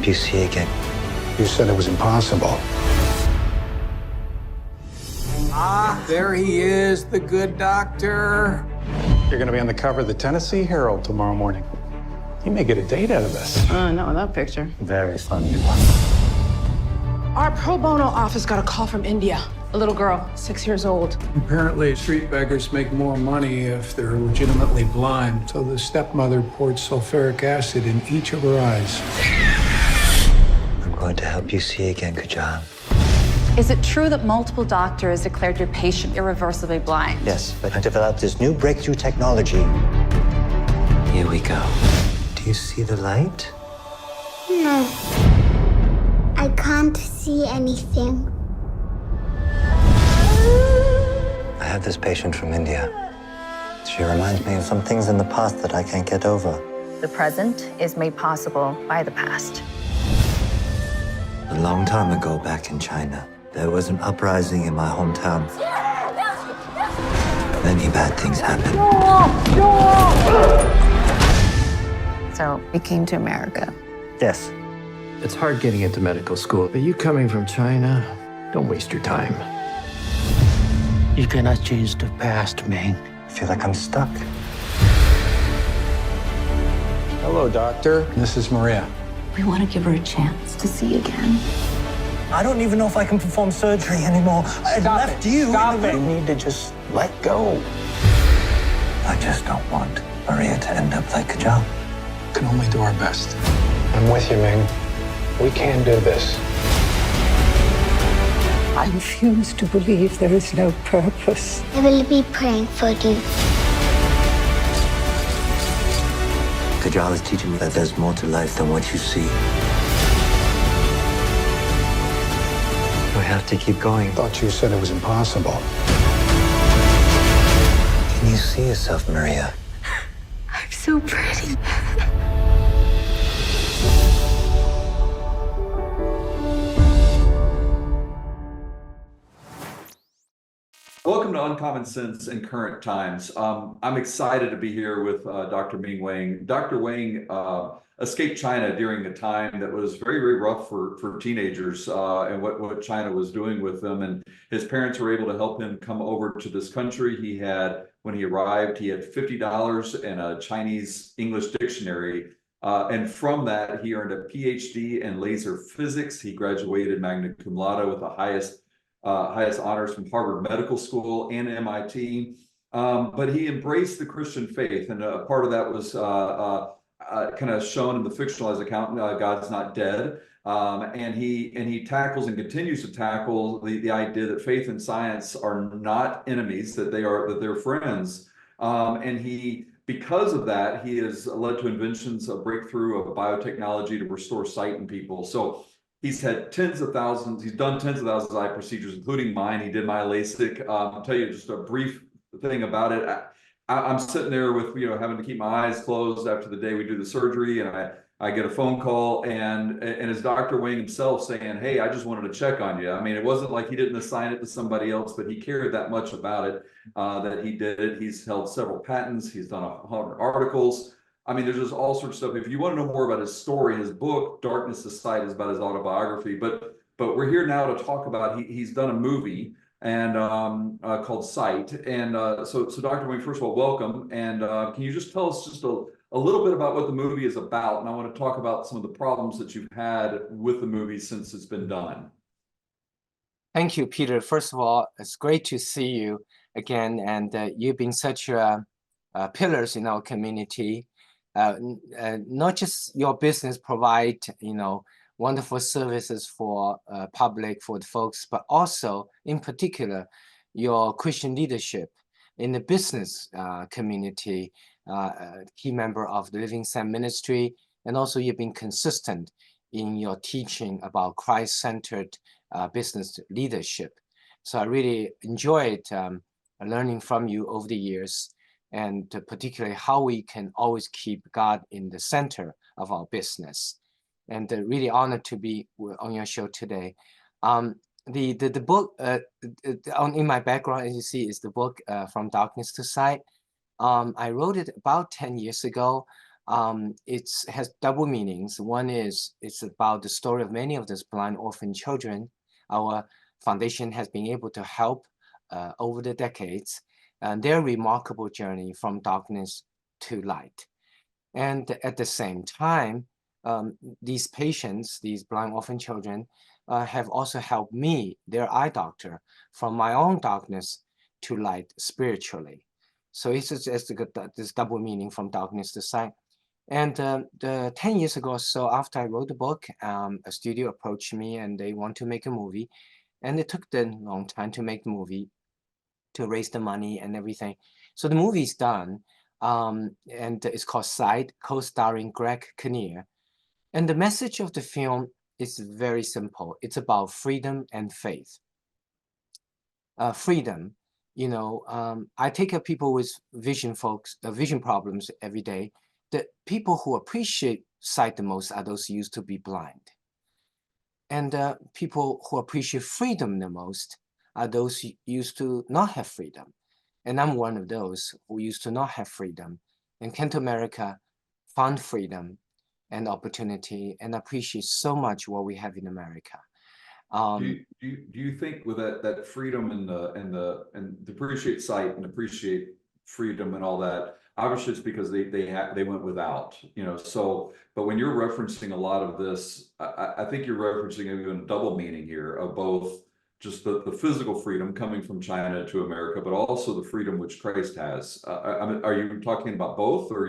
you see again? You said it was impossible. Ah, there he is, the good doctor. You're going to be on the cover of the Tennessee Herald tomorrow morning. You may get a date out of this. Not with that picture. Very funny. Our pro bono office got a call from India. A little girl, 6 years old. Apparently, street beggars make more money if they're legitimately blind. So the stepmother poured sulfuric acid in each of her eyes. I'm going to help you see again, Kajan. Is it true that multiple doctors declared your patient irreversibly blind? Yes, but I developed this new breakthrough technology. Here we go. Do you see the light? No. I can't see anything. I have this patient from India. She reminds me of some things in the past that I can't get over. The present is made possible by the past. A long time ago back in China, there was an uprising in my hometown. Many bad things happened. So we came to America. Yes. It's hard getting into medical school, but you coming from China, don't waste your time. You cannot change the past, Ming. I feel like I'm stuck. Hello, doctor. This is Maria. We want to give her a chance to see again. I don't even know if I can perform surgery anymore. I left you. You need to just let go. I just don't want Maria to end up like Kajan. Can only do our best. I'm with you, Ming. We can do this. I refuse to believe there is no purpose. I will be praying for you. Kajal is teaching me that there's more to life than what you see. We have to keep going. Thought you said it was impossible. Can you see yourself, Maria? I'm so pretty. Welcome to Uncommon Sense in Current Times. I'm excited to be here with Dr. Ming Wang. Dr. Wang escaped China during a time that was very, very rough for teenagers and what China was doing with them. And his parents were able to help him come over to this country. When he arrived, he had $50 and a Chinese English dictionary. And from that, he earned a PhD in laser physics. He graduated magna cum laude with the highest honors from Harvard Medical School and MIT. But he embraced the Christian faith, and a part of that was kind of shown in the fictionalized account, God's Not Dead. And he tackles and continues to tackle the idea that faith and science are not enemies, that they're friends. Because of that, he has led to inventions, a breakthrough of biotechnology to restore sight in people. So he's had tens of thousands of eye procedures, including mine. He did my LASIK. I'll tell you just a brief thing about it. I'm sitting there with, having to keep my eyes closed after the day we do the surgery, and I get a phone call, and it's Dr. Wang himself saying, "Hey, I just wanted to check on you." I mean, it wasn't like he didn't assign it to somebody else, but he cared that much about it, that he did it. He's held several patents. He's done 100 articles. I mean, there's just all sorts of stuff. If you want to know more about his story, his book, Darkness to Sight, is about his autobiography. But we're here now to talk about, he's done a movie and called Sight. And so Dr. Wang, first of all, welcome. And can you just tell us just a little bit about what the movie is about? And I want to talk about some of the problems that you've had with the movie since it's been done. Thank you, Peter. First of all, it's great to see you again. And you've been such pillars in our community. Not just your business provide, wonderful services for public, for the folks, but also in particular, your Christian leadership in the business community, key member of the Living Sam Ministry, and also you've been consistent in your teaching about Christ-centered business leadership. So I really enjoyed learning from you over the years, and particularly how we can always keep God in the center of our business. And really honored to be on your show today. The book in my background, as you see, is the book From Darkness to Sight. I wrote it about 10 years ago. It has double meanings. One is it's about the story of many of those blind orphan children. Our foundation has been able to help over the decades, and their remarkable journey from darkness to light. And at the same time, these patients, these blind orphan children, have also helped me, their eye doctor, from my own darkness to light spiritually. So it's just this double meaning from darkness to light. And the 10 years ago or so, after I wrote the book, a studio approached me and they want to make a movie. And it took them a long time to make the movie, to raise the money and everything. So the movie is done, and it's called Sight, co-starring Greg Kinnear. And the message of the film is very simple. It's about freedom and faith. Freedom, I take up people with vision problems every day. The people who appreciate sight the most are those who used to be blind. And people who appreciate freedom the most are those who used to not have freedom. And I'm one of those who used to not have freedom and came to America, found freedom and opportunity, and appreciate so much what we have in America. Do you think with that freedom and to appreciate sight and appreciate freedom and all that, obviously it's because they went without, so, but when you're referencing a lot of this, I think you're referencing even a double meaning here of both just the physical freedom coming from China to America, but also the freedom which Christ has. I mean, are you talking about both, or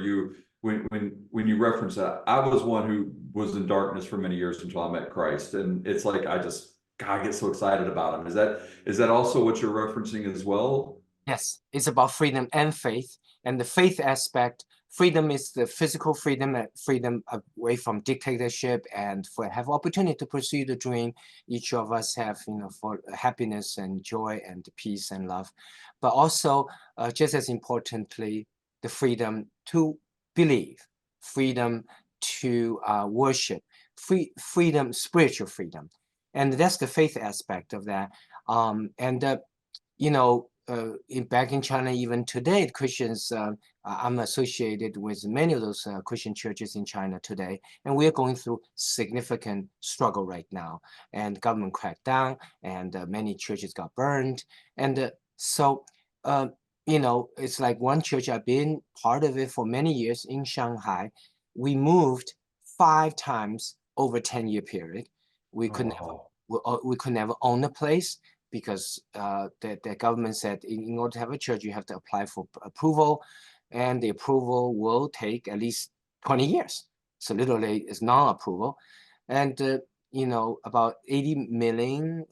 when you reference that? I was one who was in darkness for many years until I met Christ, and it's like God, I get so excited about him. Is that also what you're referencing as well? Yes, it's about freedom and faith. And the faith aspect, freedom is the physical freedom, freedom away from dictatorship, and have opportunity to pursue the dream each of us have, for happiness and joy and peace and love. But also, just as importantly, the freedom to believe, freedom to worship, freedom, spiritual freedom. And that's the faith aspect of that. Back in China, even today, Christians, I'm associated with many of those Christian churches in China today, and we're going through significant struggle right now. And government cracked down, and many churches got burned. And it's like one church, I've been part of it for many years in Shanghai. We moved 5 times over 10-year period. We could never own a place, because the government said in order to have a church, you have to apply for approval, and the approval will take at least 20 years. So literally it's non-approval. And, about 80 million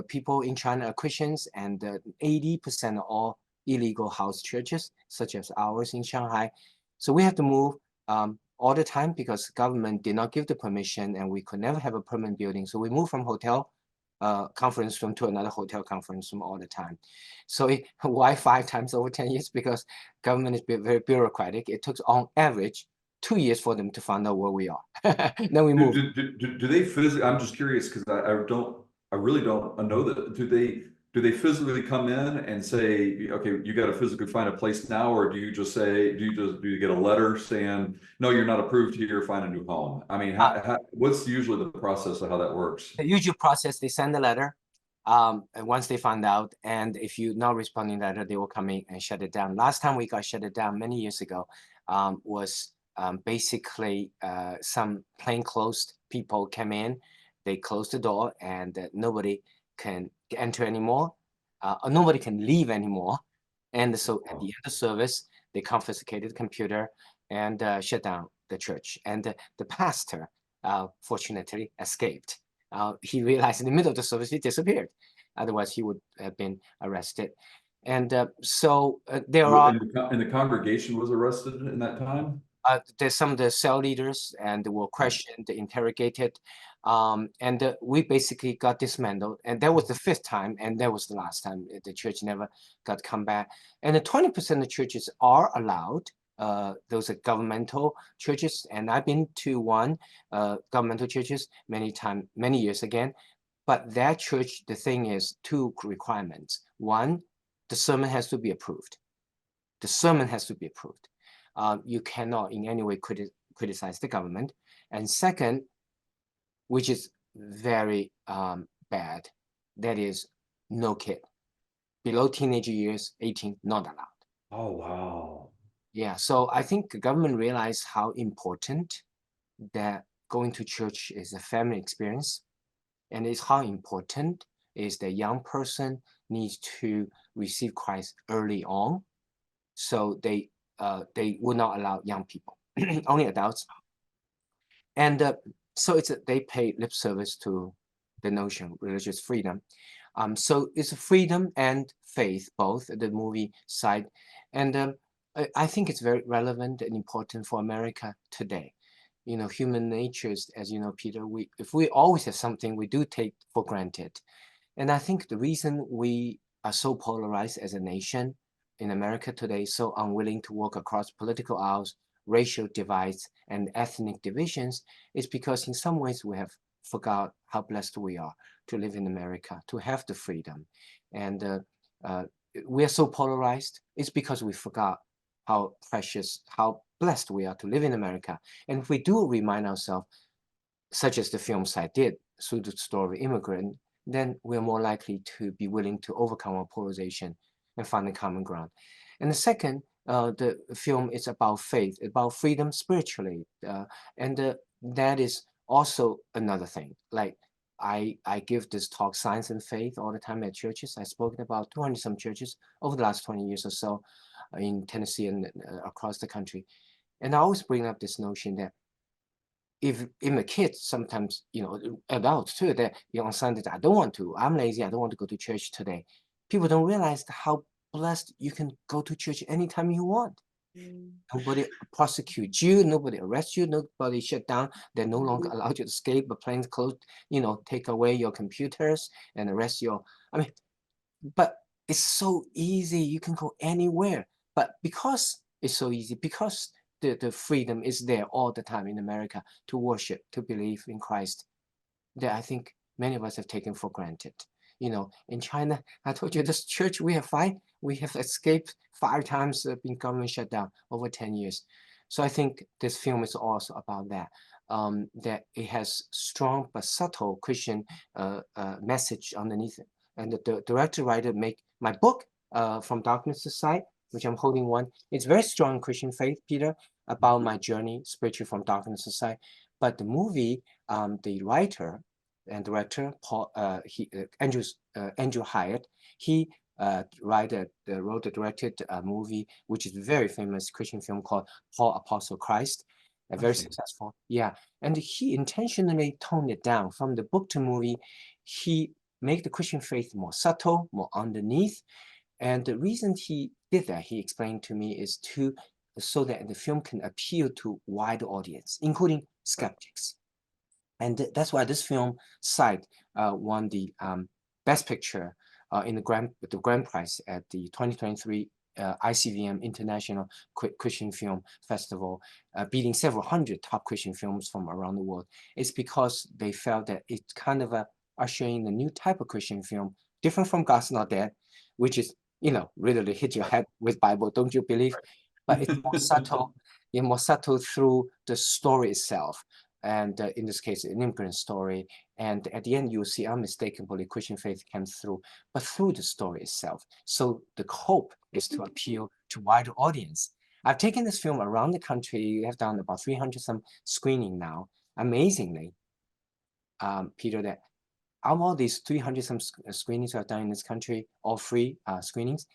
people in China are Christians, and 80% of all illegal house churches, such as ours in Shanghai. So we have to move all the time because government did not give the permission, and we could never have a permanent building. So we moved from hotel conference room to another hotel conference room all the time. So why 5 times over 10 years? Because government is very bureaucratic. It took on average 2 years for them to find out where we are. Then we move. Do they physically? I'm just curious because I really don't know that. Do they physically come in and say, okay, you got to physically find a place now, or do you just say, do you get a letter saying, no, you're not approved here, find a new home? I mean, what's usually the process of how that works? The usual process, they send a letter once they find out, and if you're not responding to that, they will come in and shut it down. Last time we got shut it down many years ago was basically some plainclothes people came in, they closed the door, and nobody can enter anymore, nobody can leave anymore. And so at the end of the service, they confiscated the computer and shut down the church. And the pastor, fortunately, escaped. He realized in the middle of the service, he disappeared. Otherwise, he would have been arrested. And there are... And the congregation was arrested in that time? There's some of the cell leaders, and they were questioned, interrogated, and we basically got dismantled. And that was the 5th time, and that was the last time. The church never got come back. And the 20% of churches are allowed. Those are governmental churches, and I've been to one governmental churches many years again. But that church, the thing is 2 requirements. One, the sermon has to be approved. The sermon has to be approved. you cannot in any way criticize the government. And second, which is very bad, that is no kid below teenage years, 18, not allowed. Oh, wow. Yeah, so I think the government realized how important that going to church is a family experience, and it's how important is the young person needs to receive Christ early on. So they would not allow young people, only adults. And so they pay lip service to the notion of religious freedom. So it's freedom and faith, both the movie side. And I think it's very relevant and important for America today. You know, human nature is, as you know, Peter, if we always have something, we do take for granted. And I think the reason we are so polarized as a nation in America today, so unwilling to work across political aisles, racial divides, and ethnic divisions, is because in some ways we have forgot how blessed we are to live in America, to have the freedom. And we are so polarized, it's because we forgot how precious, how blessed we are to live in America. And if we do remind ourselves, such as the film side did through the story of immigrant, then we're more likely to be willing to overcome our polarization and find a common ground. And the second, the film is about faith, about freedom spiritually. And that is also another thing. Like I give this talk, Science and Faith, all the time at churches. I've spoken about 200 some churches over the last 20 years or so in Tennessee and across the country. And I always bring up this notion that if even kids, sometimes, you know, adults too, that on Sundays, I don't want to, I'm lazy, I don't want to go to church today. People don't realize how blessed you can go to church anytime you want. Nobody prosecutes you, nobody arrests you, nobody shut down. They no longer allow you to escape, but plain clothes, you know, take away your computers and arrest your, I mean, but it's so easy, you can go anywhere. But because it's so easy, because the freedom is there all the time in America to worship, to believe in Christ, that I think many of us have taken for granted. You know, in China, I told you this church we have escaped 5 times being government shut down over 10 years. So I think this film is also about that. That it has strong but subtle Christian message underneath it. And the director writer make my book, From Darkness to Sight, which I'm holding one. It's very strong Christian faith, Peter, about my journey spiritually from darkness to sight. But the movie, the writer and director Andrew Hyatt, he wrote and directed a movie which is a very famous Christian film called Paul Apostle Christ, very successful. Yeah, and he intentionally toned it down from the book to movie. He made the Christian faith more subtle, more underneath. And the reason he did that, he explained to me, is so that the film can appeal to wider audience, including skeptics. And that's why this film Sight won the Best Picture in the grand prize at the 2023 ICVM International Christian Film Festival, beating several hundred top Christian films from around the world. It's because they felt that it's kind of ushering a new type of Christian film, different from God's Not Dead, which is, you know, literally hit your head with Bible, don't you believe? But it's more subtle, more subtle through the story itself. And in this case, an immigrant story. And at the end, you'll see unmistakably Christian faith comes through, but through the story itself. So the hope is to appeal to wider audience. I've taken this film around the country. We have done about 300 some screening now. Amazingly, Peter, that out of all these 300 some screenings I've done in this country, all free screenings,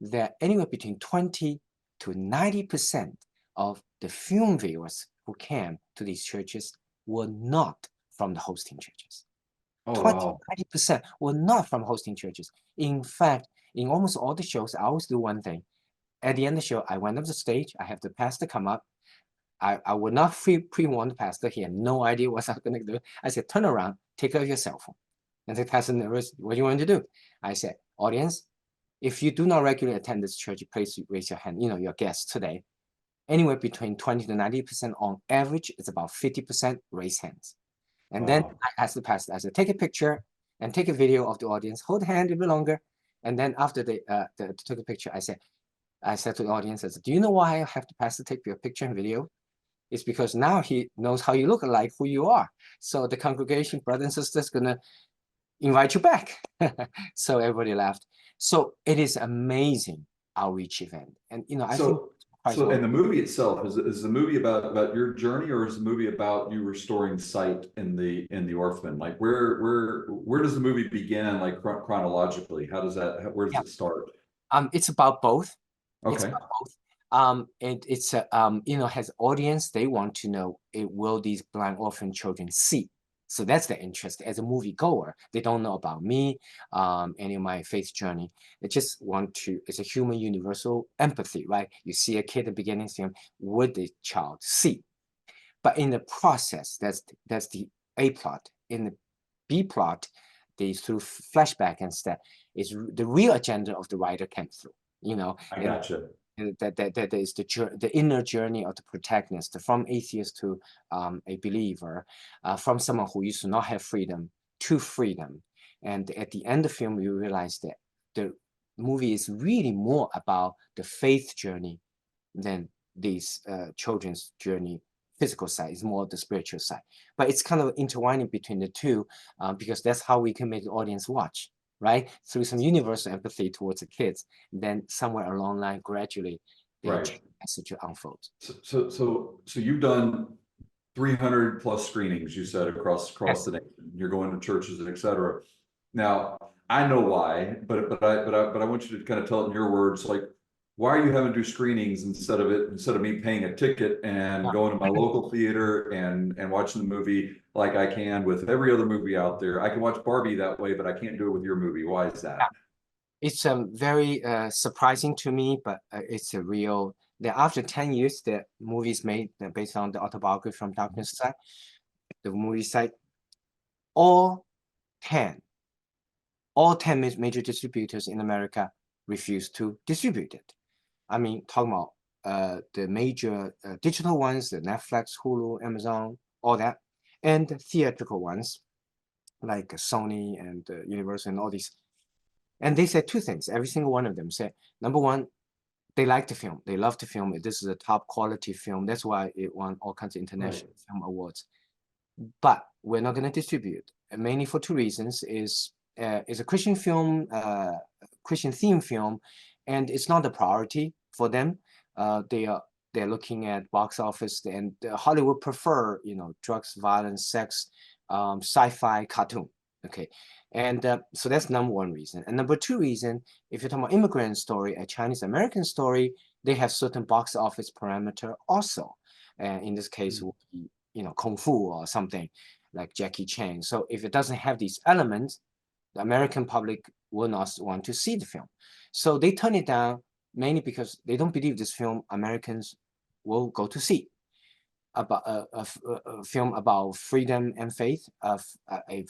that anywhere between 20 to 90% of the film viewers who came to these churches were not from the hosting churches. Oh, 20 wow. 90% were not from hosting churches. In fact, in almost all the shows, I always do one thing. At the end of the show, I went up the stage, I have the pastor come up. I would not pre-warn the pastor, he had no idea what I was going to do. I said, turn around, take out your cell phone. And the pastor nervous, what do you want to do? I said, audience, if you do not regularly attend this church, please raise your hand, you know, your guests today. Anywhere between 20 to 90% on average, it's about 50% raise hands. And then I asked the pastor, I said, take a picture and take a video of the audience, hold the hand a bit longer. And then after they took a picture, I said, I said to the audience, I said, do you know why I have the pastor take your picture and video? It's because now he knows how you look like, who you are. So the congregation, brothers and sisters, gonna invite you back. So everybody laughed. So it is amazing outreach event. And I think So and the movie itself, is the movie about your journey, or is the movie about you restoring sight in the orphan? Like where does the movie begin, like chronologically? Where does it start? It's about both. It's Okay. about both. It's has audience. They want to know, will these blind orphan children see? So that's the interest. As a movie goer, they don't know about me, any of my faith journey. They just want to. It's a human universal empathy, right? You see a kid at the beginning, saying, would the child see? But in the process, that's the A plot. In the B plot, through flashback and stuff, is the real agenda of the writer came through. I gotcha. That is the inner journey of the protagonist, from atheist to a believer, from someone who used to not have freedom to freedom. And at the end of the film, you realize that the movie is really more about the faith journey than these children's journey. Physical side is more the spiritual side, but it's kind of intertwining between the two, because that's how we can make the audience watch, right? Through some universal empathy towards the kids. Then somewhere along the line, gradually, the message unfolds. So you've done 300 plus screenings, you said, across Yes. the nation. You're going to churches and et cetera. Now, I know why, but I want you to kind of tell it in your words, like, why are you having to do screenings instead of me paying a ticket and going to my local theater and watching the movie like I can with every other movie out there? I can watch Barbie that way, but I can't do it with your movie. Why is that? It's very surprising to me, but it's a real. That after 10 years, the movie is made based on the autobiography from Darkness Side. The movie site, all 10 major distributors in America refused to distribute it. I mean, talking about the major digital ones, the Netflix, Hulu, Amazon, all that, and the theatrical ones like Sony and Universal and all these. And they said two things. Every single one of them said, number one, they like the film. They love the film. This is a top quality film. That's why it won all kinds of international film awards. But we're not going to distribute, mainly for two reasons. Is a Christian film, Christian theme film, and it's not a priority for them. They're looking at box office, and Hollywood prefer drugs, violence, sex, sci-fi, cartoon. Okay, and so that's number one reason. And number two reason, if you're talking about immigrant story, a Chinese American story, they have certain box office parameter also. And in this case, would be kung fu or something like Jackie Chan. So if it doesn't have these elements, the American public will not want to see the film. So they turn it down mainly because they don't believe this film Americans will go to see. About a film about freedom and faith, of a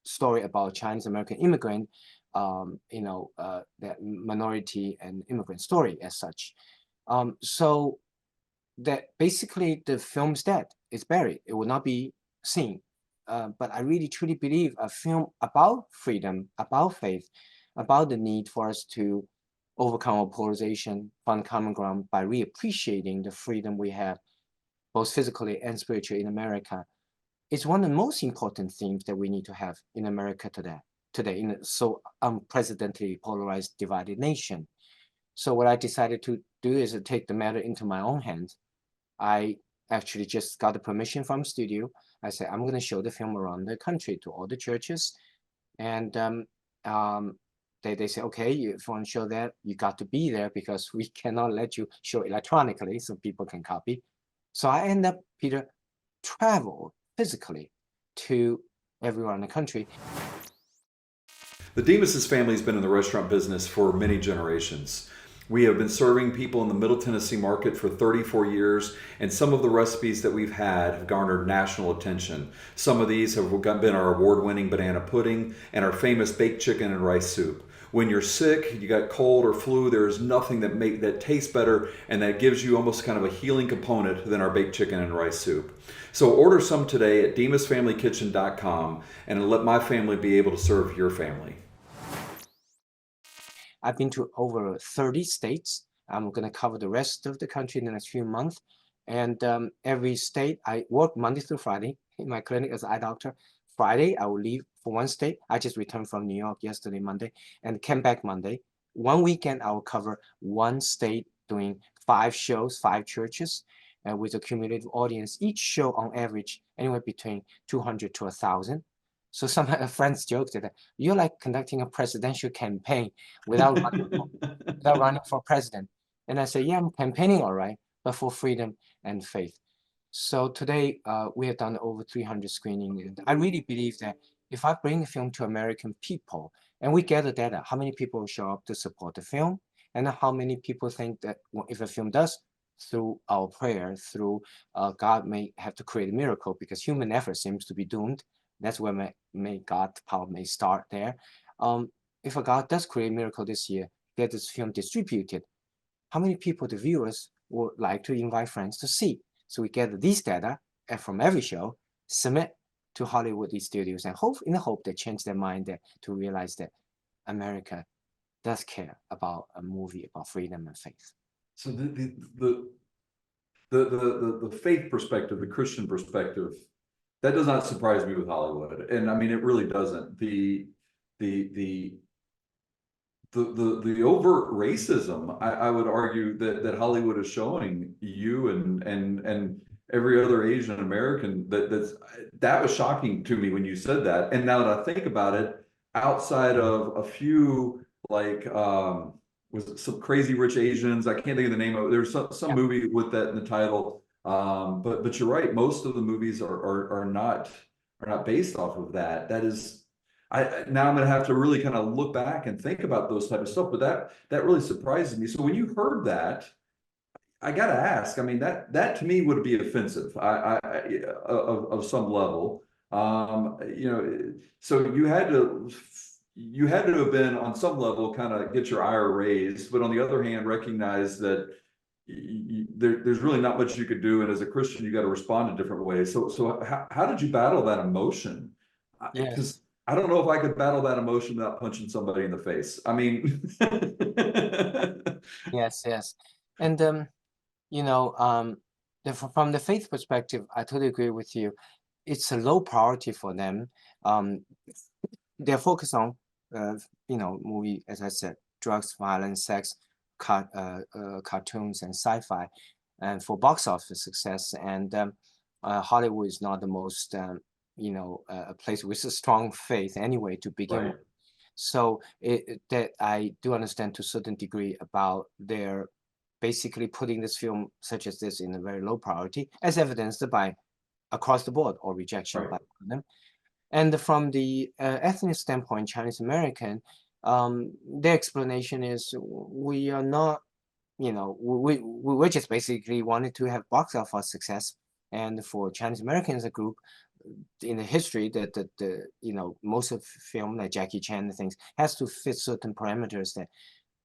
story about Chinese American immigrant, that minority and immigrant story as such. So that basically the film's dead, it's buried, it will not be seen. But I really truly believe a film about freedom, about faith, about the need for us to overcome our polarization, find common ground by reappreciating the freedom we have, both physically and spiritually in America, is one of the most important themes that we need to have in America today in a so unprecedentedly polarized, divided nation. So what I decided to do is to take the matter into my own hands. I actually just got the permission from studio. I said, I'm going to show the film around the country to all the churches. And they say, okay, if you want to show that, you got to be there because we cannot let you show electronically so people can copy. So I end up, Peter, travel physically to everywhere in the country. The Demas' family has been in the restaurant business for many generations. We have been serving people in the Middle Tennessee market for 34 years, and some of the recipes that we've had have garnered national attention. Some of these have been our award-winning banana pudding and our famous baked chicken and rice soup. When you're sick, you got cold or flu, there is nothing that tastes better and that gives you almost kind of a healing component than our baked chicken and rice soup. So order some today at demasfamilykitchen.com and let my family be able to serve your family. I've been to over 30 states. I'm going to cover the rest of the country in the next few months. And every state, I work Monday through Friday in my clinic as an eye doctor. Friday, I will leave for one state. I just returned from New York yesterday, Monday, and came back Monday. One weekend, I will cover one state doing 5 shows, 5 churches, with a cumulative audience. Each show on average, anywhere between 200 to 1,000. So some friends joked that you're like conducting a presidential campaign without running for president. And I say, yeah, I'm campaigning all right, but for freedom and faith. So today we have done over 300 screenings. And I really believe that if I bring a film to American people and we gather data, how many people show up to support the film, and how many people think that if a film does, through our prayer, through God may have to create a miracle because human effort seems to be doomed. That's where may God's power may start there. If a God does create a miracle this year, get this film distributed, how many people, the viewers, would like to invite friends to see? So we get these data from every show, submit to Hollywood studios, and in the hope they change their mind to realize that America does care about a movie about freedom and faith. So the faith perspective, the Christian perspective, that does not surprise me with Hollywood, and I mean it really doesn't. The overt racism, I would argue that Hollywood is showing you and every other Asian American that was shocking to me when you said that. And now that I think about it, outside of a few like was it some Crazy Rich Asians? I can't think of the name of it. There's some movie with that in the title. But you're right. Most of the movies are not based off of that. That is, now I'm going to have to really kind of look back and think about those type of stuff. But that really surprises me. So when you heard that, I got to ask. I mean, that to me would be offensive. Of some level. So you had to have been on some level kind of get your ire raised, but on the other hand, recognize that there's really not much you could do, and as a Christian, you got to respond in different ways. So how did you battle that emotion? Because I don't know if I could battle that emotion without punching somebody in the face. I mean, yes, and from the faith perspective, I totally agree with you. It's a low priority for them. They're focused on, movie, as I said, drugs, violence, sex, cartoons, and sci-fi, and for box office success. And Hollywood is not the most, a place with a strong faith anyway to begin with. So that I do understand to a certain degree about their basically putting this film such as this in a very low priority, as evidenced by across the board or rejection by them. And from the ethnic standpoint, Chinese American, their explanation is we are not, we just basically wanted to have box office success. And for Chinese Americans as a group, in the history that most of film like Jackie Chan and things has to fit certain parameters that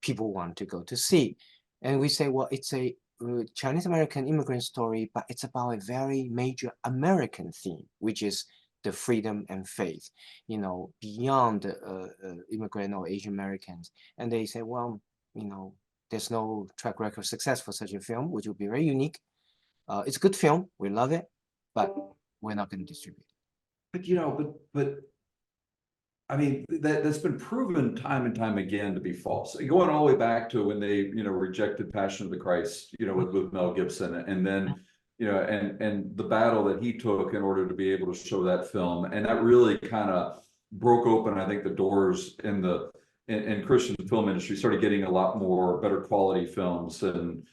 people want to go to see. And we say, well, it's a Chinese American immigrant story, but it's about a very major American theme, which is the freedom and faith, beyond immigrant or Asian Americans. And they say, well, there's no track record of success for such a film, which will be very unique. It's a good film, we love it, but we're not going to distribute it. But I mean, that's been proven time and time again to be false. Going all the way back to when they, rejected Passion of the Christ, with Mel Gibson, and then, and the battle that he took in order to be able to show that film. And that really kind of broke open, I think, the doors in Christian film industry, started getting a lot more better quality films and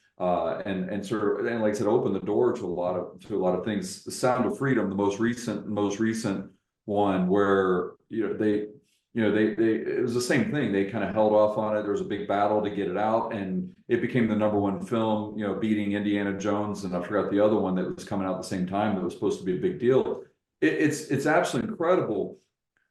sort of, and like I said, opened the door to a lot of things. The Sound of Freedom, the most recent one, where it was the same thing. They kind of held off on it. There was a big battle to get it out, and it became the #1 film, beating Indiana Jones, and I forgot the other one that was coming out at the same time that was supposed to be a big deal. It's absolutely incredible.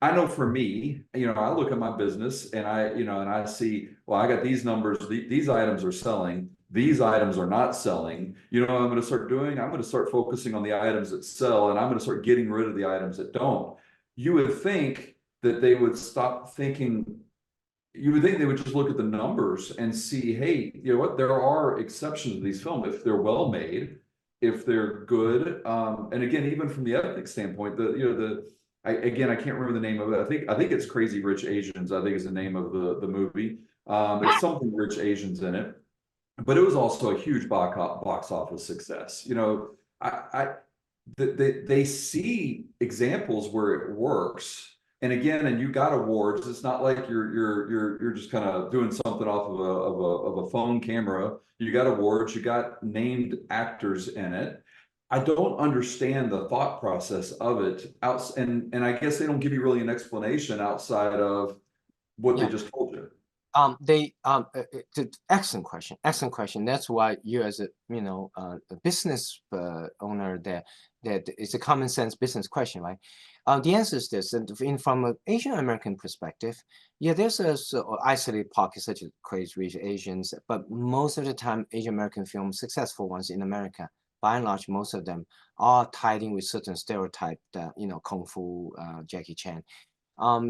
I know for me, I look at my business and I see, well, I got these numbers, these items are selling, these items are not selling. What I'm going to start doing? I'm going to start focusing on the items that sell, and I'm going to start getting rid of the items that don't. You would think that they would stop thinking you would think they would just look at the numbers and see, hey, you know what, there are exceptions to these films if they're well made, if they're good. And again, even from the ethnic standpoint, I can't remember the name of it. I think it's Crazy Rich Asians, I think is the name of the movie. It's something Rich Asians in it, but it was also a huge box office success. You know, they see examples where it works. And again, and you got awards. It's not like you're just kind of doing something off of a phone camera. You got awards. You got named actors in it. I don't understand the thought process of it. And I guess they don't give you really an explanation outside of what they just told you. Excellent question. Excellent question. That's why you, as a a business owner, that it's a common sense business question, right? The answer is this: and from an Asian American perspective, yeah, there's a isolated pockets such as Crazy Rich Asians, but most of the time, Asian American films, successful ones in America, by and large, most of them are tied in with certain stereotype that kung fu, Jackie Chan.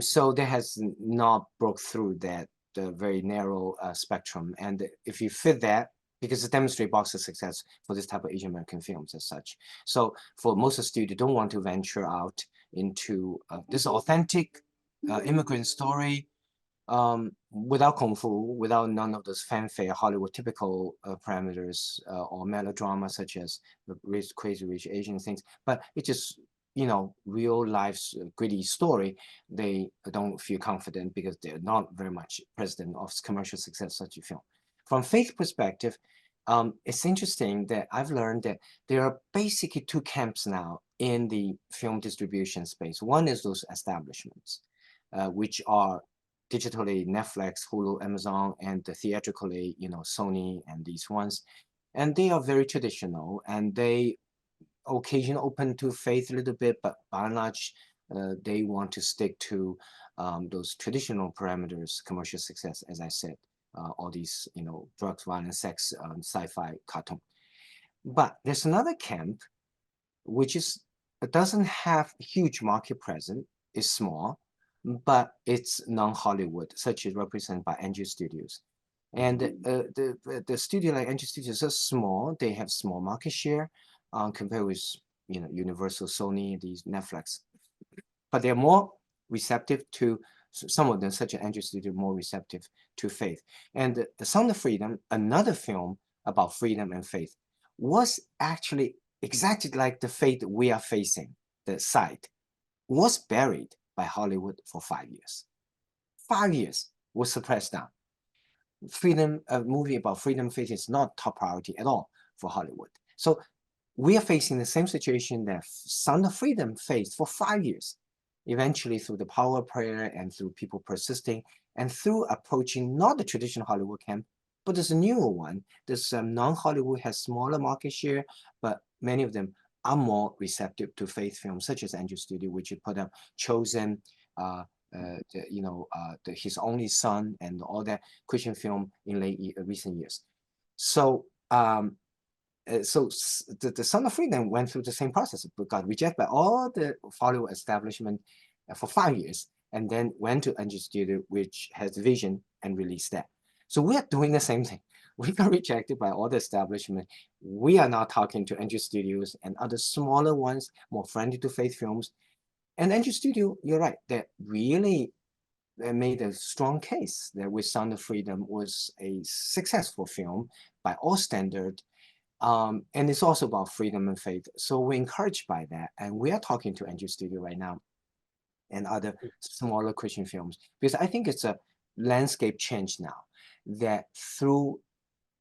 So there has not broke through that the very narrow spectrum. And if you fit that, because it demonstrates box of success for this type of Asian American films as such. So for most of the studios, don't want to venture out into this authentic immigrant story without kung fu, without none of those fanfare Hollywood typical parameters or melodrama such as the Crazy Rich Asian things, but it just real life's gritty story. They don't feel confident because they're not very much president of commercial success such a film. From faith perspective, it's interesting that I've learned that there are basically two camps now in the film distribution space. One is those establishments, which are digitally Netflix, Hulu, Amazon, and theatrically, Sony and these ones. And they are very traditional, and they occasionally open to faith a little bit, but by and large, they want to stick to those traditional parameters, commercial success, as I said, all these, drugs, violence, sex, sci-fi, cartoon. But there's another camp, which doesn't have huge market presence, is small, but it's non-Hollywood, such as represented by Angel Studios. And the studio like Angel Studios are small, they have small market share compared with Universal, Sony, these Netflix. But they're more receptive to, some of them, such as Angel Studio, more receptive to faith. And The Sound of Freedom, another film about freedom and faith, was actually exactly like the fate we are facing, the site, was buried by Hollywood for 5 years. 5 years was suppressed down. Freedom, a movie about freedom and faith is not top priority at all for Hollywood. So we are facing the same situation that Sound of Freedom faced for 5 years. Eventually, through the power of prayer and through people persisting and through approaching not the traditional Hollywood camp, but there's a newer one. This non-Hollywood has smaller market share, but many of them are more receptive to faith films, such as Angel Studio, which put up Chosen, His Only Son, and all that Christian film in recent years. So, the Son of Freedom went through the same process, but got rejected by all the Hollywood establishment for 5 years, and then went to Angel Studio, which has vision, and released that. So we are doing the same thing. We got rejected by all the establishment. We are now talking to Angel Studios and other smaller ones, more friendly to faith films. And Angel Studio, you're right, that really made a strong case that with Sound of Freedom was a successful film by all standards. And it's also about freedom and faith. So we're encouraged by that. And we are talking to Angel Studio right now and other smaller Christian films, because I think it's a landscape change now, that through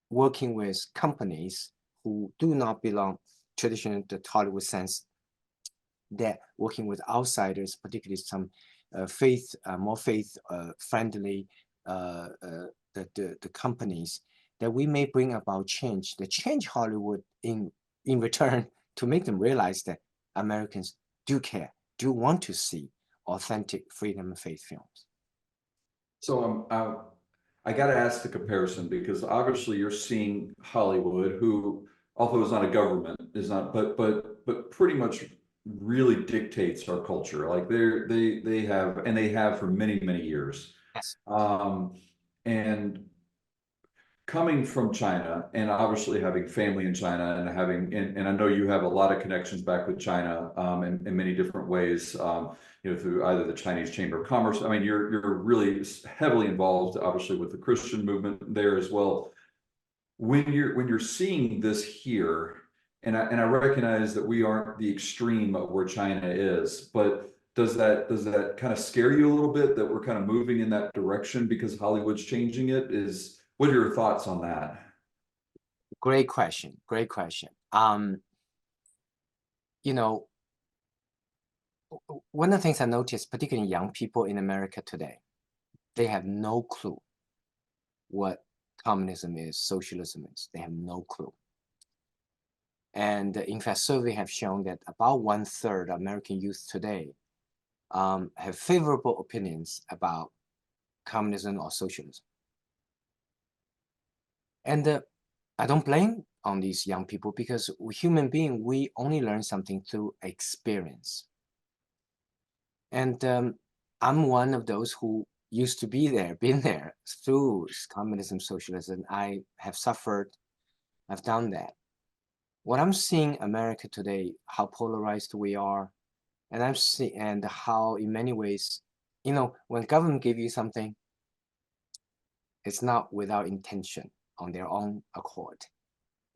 working with companies who do not belong traditionally to the Hollywood sense, that working with outsiders, particularly some more faith friendly the companies, that we may bring about change, the change Hollywood in return, to make them realize that Americans do care, do want to see authentic freedom and faith films. So I got to ask the comparison, because obviously you're seeing Hollywood, who, although it's not a government, is not, but pretty much really dictates our culture. Like they have for many years. Yes. And coming from China and obviously having family in China and and I know you have a lot of connections back with China in many different ways, through either the Chinese Chamber of Commerce. I mean, you're really heavily involved, obviously, with the Christian movement there as well. When you're seeing this here, and I recognize that we aren't the extreme of where China is, but does that kind of scare you a little bit that we're kind of moving in that direction because Hollywood's changing it? What are your thoughts on that? Great question. Great question. You know, one of the things I noticed, particularly young people in America today, they have no clue what communism is, socialism is. They have no clue. And in fact, surveys have shown that about 1/3 of American youth today have favorable opinions about communism or socialism. And I don't blame on these young people because human beings, we only learn something through experience. And I'm one of those who used to be there, been there through communism, socialism. I have suffered, I've done that. What I'm seeing America today, how polarized we are, and I'm seeing and how in many ways, when government give you something, it's not without intention on their own accord.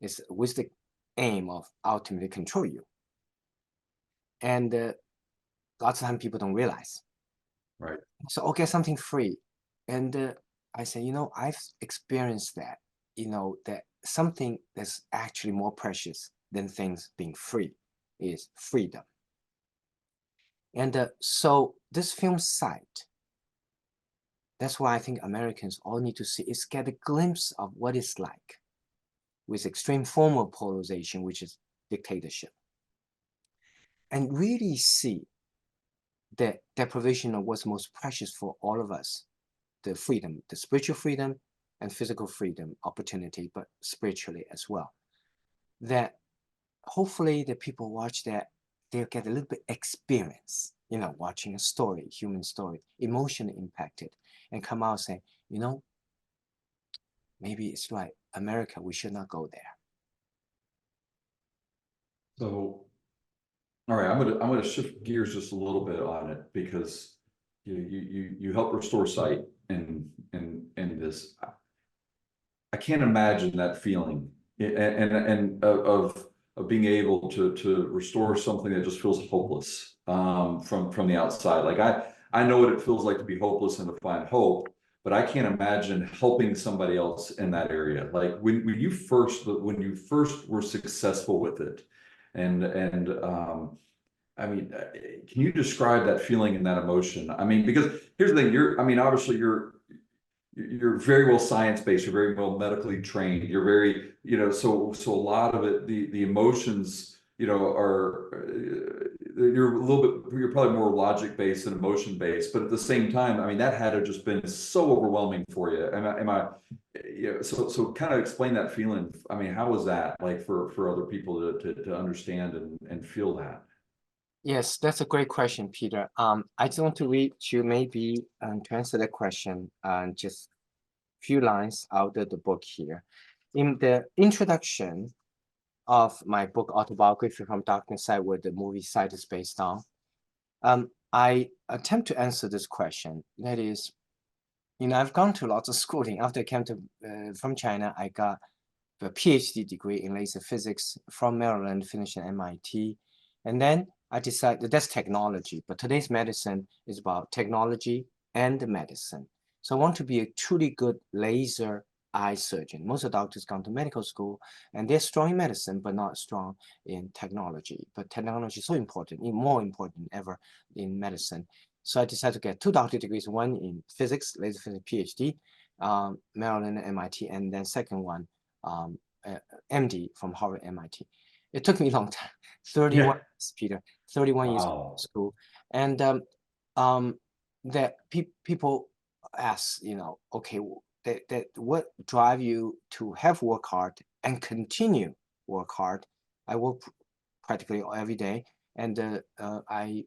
It's with the aim of ultimately control you. And lots of times people don't realize. Right. So I'll get something free. And I say, I've experienced that, that something that's actually more precious than things being free is freedom. And so this film site, that's why I think Americans all need to see is get a glimpse of what it's like with extreme form of polarization, which is dictatorship. And really see the deprivation of what's most precious for all of us, the freedom, the spiritual freedom and physical freedom, opportunity, but spiritually as well. That hopefully the people watch that, they'll get a little bit experience, watching a story, human story, emotionally impacted, and come out saying, maybe it's right. America, we should not go there. So, all right, I'm gonna shift gears just a little bit on it because you help restore sight in this. I can't imagine that feeling and of being able to restore something that just feels hopeless from the outside. Like I know what it feels like to be hopeless and to find hope, but I can't imagine helping somebody else in that area. Like when you first were successful with it, and I mean, can you describe that feeling and that emotion? I mean, because here's the thing, obviously you're very well science-based, you're very well medically trained, you're very, so a lot of it, the emotions, you're probably more logic-based than emotion-based, but at the same time, I mean, that had to just been so overwhelming for you. So kind of explain that feeling. I mean, how was that like for other people to understand and feel that? Yes, that's a great question, Peter. I just want to read you maybe to answer that question, just a few lines out of the book here. In the introduction of my book, Autobiography from Darkness Side, where the movie site is based on, I attempt to answer this question. That is, I've gone to lots of schooling. After I came from China, I got a PhD degree in laser physics from Maryland, finished at MIT. And then I decided that's technology, but today's medicine is about technology and medicine. So I want to be a truly good laser eye surgeon. Most of the doctors come to medical school and they're strong in medicine, but not strong in technology. But technology is so important, more important than ever in medicine. So I decided to get 2 doctorate degrees, one in physics, laser physics PhD, Maryland and MIT, and then second one, MD from Harvard, MIT. It took me a long time, 31 years, Peter, 31 years of school. And that people ask, okay, that what drive you to have work hard and continue work hard? I work practically every day, and I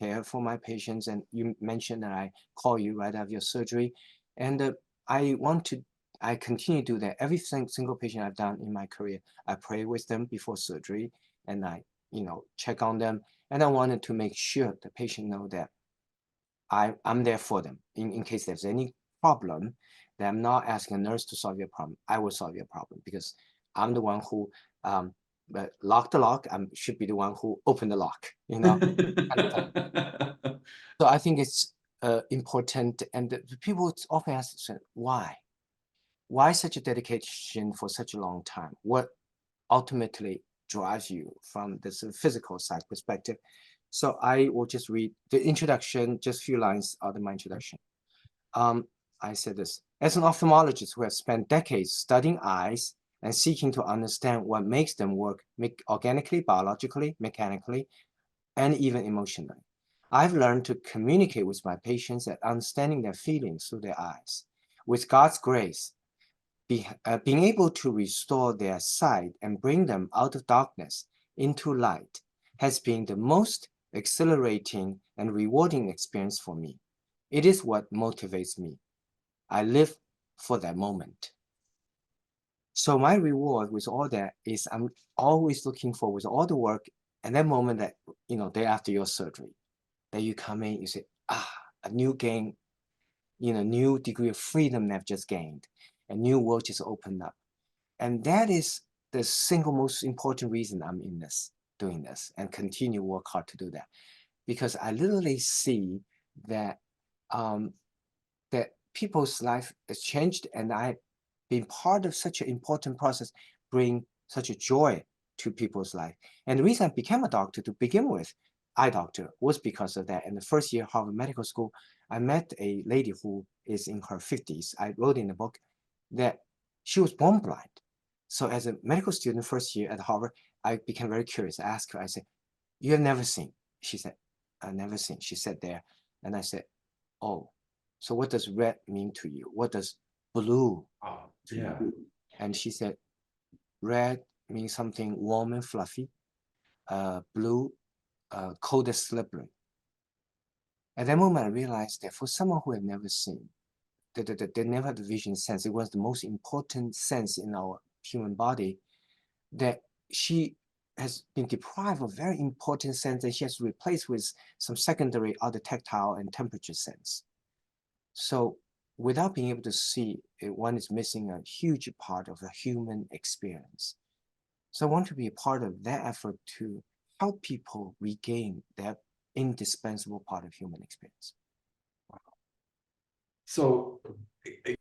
care for my patients. And you mentioned that I call you right after your surgery. And I continue to do that. Every single patient I've done in my career, I pray with them before surgery and I, check on them. And I wanted to make sure the patient know that I'm there for them in case there's any problem, that I'm not asking a nurse to solve your problem. I will solve your problem because I'm the one who lock the lock. I should be the one who opened the lock, So I think it's important. And the people often ask, why? Why such a dedication for such a long time? What ultimately drives you from this physical side perspective? So I will just read the introduction, just a few lines out of my introduction. I said this: as an ophthalmologist who has spent decades studying eyes and seeking to understand what makes them work organically, biologically, mechanically, and even emotionally, I've learned to communicate with my patients and understanding their feelings through their eyes. With God's grace, being able to restore their sight and bring them out of darkness into light has been the most exhilarating and rewarding experience for me. It is what motivates me. I live for that moment. So my reward with all that is I'm always looking for, with all the work and that moment that, day after your surgery, that you come in, you say, a new gain, new degree of freedom that I've just gained. A new world just opened up. And that is the single most important reason I'm in this, doing this, and continue to work hard to do that. Because I literally see that that people's life has changed, and I've been part of such an important process, bring such a joy to people's life. And the reason I became a doctor to begin with, eye doctor, was because of that. In the first year of Harvard Medical School, I met a lady who is in her 50s. I wrote in the book that she was born blind. So as a medical student, first year at Harvard, I became very curious. I asked her, I said, you have never seen? She said, I've never seen. She said there. And I said, oh, so what does red mean to you? What does blue to you? And she said, red means something warm and fluffy. Blue, cold and slippery. At that moment, I realized that for someone who had never seen, they never had the vision sense. It was the most important sense in our human body, that she has been deprived of a very important sense that she has replaced with some secondary other tactile and temperature sense. So without being able to see, one is missing a huge part of the human experience. So I want to be a part of that effort to help people regain that indispensable part of human experience. So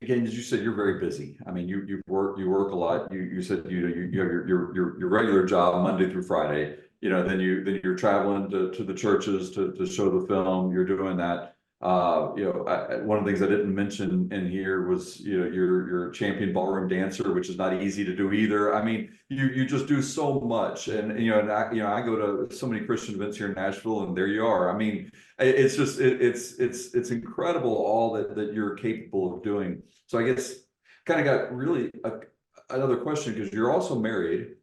again, as you said, you're very busy. I mean, you work a lot. You said you have your regular job Monday through Friday. Then you're traveling to the churches to show the film. You're doing that. One of the things I didn't mention in here was you're a champion ballroom dancer, which is not easy to do either. I mean, you just do so much, and I go to so many Christian events here in Nashville, and there you are. I mean, it's just it's incredible all that you're capable of doing. So I guess kind of got really another question, because you're also married.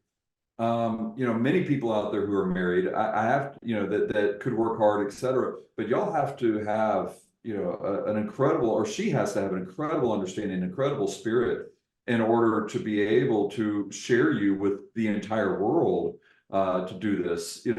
Many people out there who are married, I have, that could work hard, etc. But y'all have to have, an incredible, or she has to have an incredible understanding, incredible spirit in order to be able to share you with the entire world to do this. You'll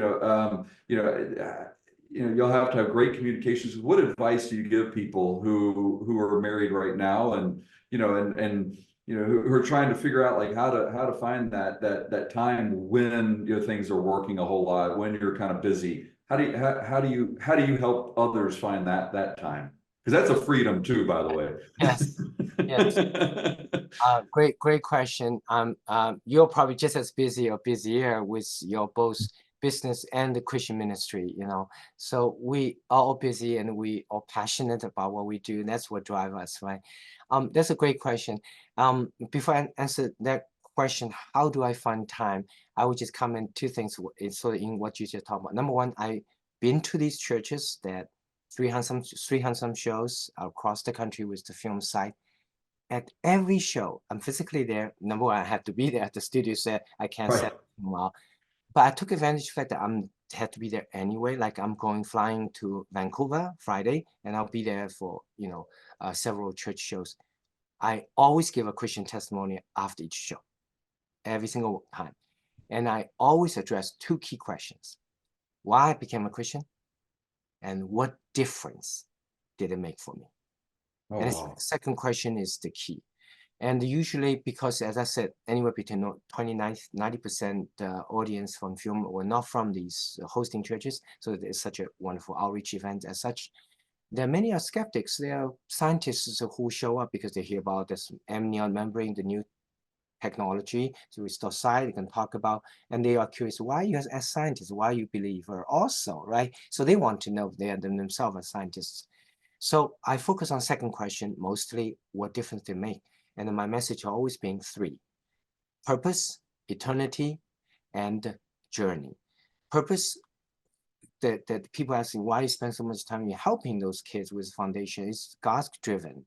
have to have great communications. What advice do you give people who are married right now, and who are trying to figure out like how to find that time when things are working a whole lot, when you're kind of busy? How do you help others find that time? Because that's a freedom too, by the way. Yes. Great question. You're probably just as busy or busier with your both business and the Christian ministry, So we are all busy and we are passionate about what we do. And that's what drives us, right? That's a great question. Before I answer that question, how do I find time? I would just comment two things sort of in what you just talked about. Number one, I've been to these churches that 300 shows across the country with the film site. At every show, I'm physically there. Number one, I have to be there at the studio set. I can't set well. But I took advantage of the fact that had to be there anyway. Like I'm flying to Vancouver Friday, and I'll be there for several church shows. I always give a Christian testimony after each show, every single time, and I always address two key questions: why I became a Christian, and what difference did it make for me? Oh, And wow. the second question is the key. And usually, because as I said, anywhere between 90% audience from film were not from these hosting churches. So it's such a wonderful outreach event as such. There are many are skeptics. There are scientists who show up because they hear about this amnion membrane, the new technology to restore sight. They can talk about, and they are curious why you as scientists, why you believe, or also, right? So they want to know if they are themselves as scientists. So I focus on second question, mostly what difference they make. And my message always being three: purpose, eternity, and journey. Purpose, that people asking why you spend so much time in helping those kids with foundation is God's driven,